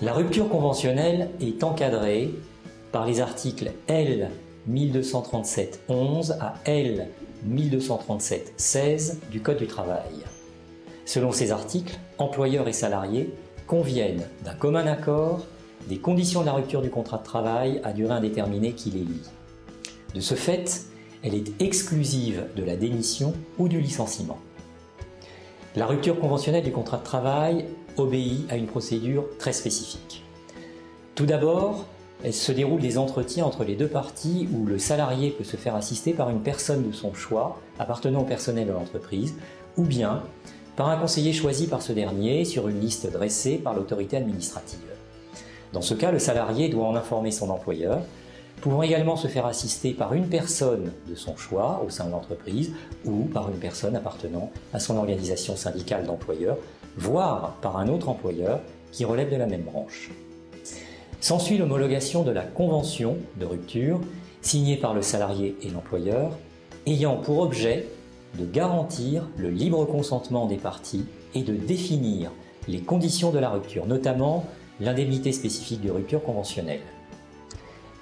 La rupture conventionnelle est encadrée par les articles L. 1237-11 à L. 1237-16 du Code du travail. Selon ces articles, employeurs et salariés conviennent d'un commun accord des conditions de la rupture du contrat de travail à durée indéterminée qui les lie. De ce fait, elle est exclusive de la démission ou du licenciement. La rupture conventionnelle du contrat de travail obéit à une procédure très spécifique. Tout d'abord, elle se déroule des entretiens entre les deux parties où le salarié peut se faire assister par une personne de son choix appartenant au personnel de l'entreprise ou bien par un conseiller choisi par ce dernier sur une liste dressée par l'autorité administrative. Dans ce cas, le salarié doit en informer son employeur, pouvant également se faire assister par une personne de son choix au sein de l'entreprise ou par une personne appartenant à son organisation syndicale d'employeurs, voire par un autre employeur qui relève de la même branche. S'ensuit l'homologation de la convention de rupture signée par le salarié et l'employeur, ayant pour objet de garantir le libre consentement des parties et de définir les conditions de la rupture, notamment l'indemnité spécifique de rupture conventionnelle.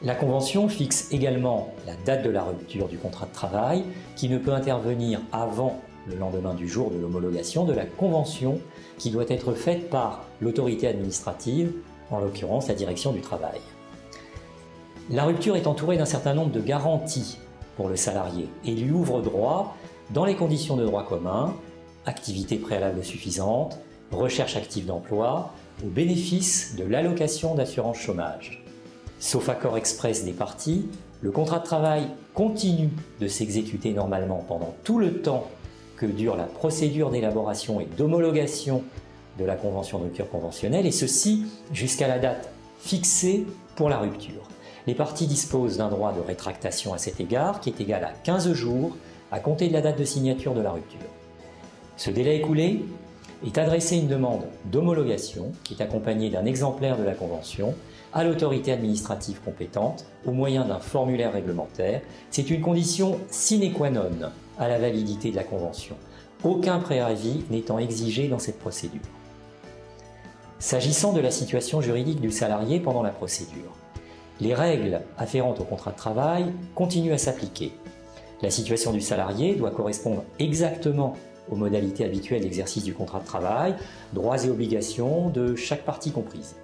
La convention fixe également la date de la rupture du contrat de travail qui ne peut intervenir avant le lendemain du jour de l'homologation de la convention qui doit être faite par l'autorité administrative, en l'occurrence la direction du travail. La rupture est entourée d'un certain nombre de garanties pour le salarié et lui ouvre droit dans les conditions de droit commun, activité préalable suffisante, recherche active d'emploi, au bénéfice de l'allocation d'assurance chômage. Sauf accord express des parties, le contrat de travail continue de s'exécuter normalement pendant tout le temps que dure la procédure d'élaboration et d'homologation de la convention de rupture conventionnelle, et ceci jusqu'à la date fixée pour la rupture. Les parties disposent d'un droit de rétractation à cet égard qui est égal à 15 jours à compter de la date de signature de la rupture. Ce délai écoulé est adressé une demande d'homologation qui est accompagnée d'un exemplaire de la convention à l'autorité administrative compétente au moyen d'un formulaire réglementaire. C'est une condition sine qua non à la validité de la convention, aucun préavis n'étant exigé dans cette procédure. S'agissant de la situation juridique du salarié pendant la procédure, les règles afférentes au contrat de travail continuent à s'appliquer. La situation du salarié doit correspondre exactement aux modalités habituelles d'exercice du contrat de travail, droits et obligations de chaque partie comprises.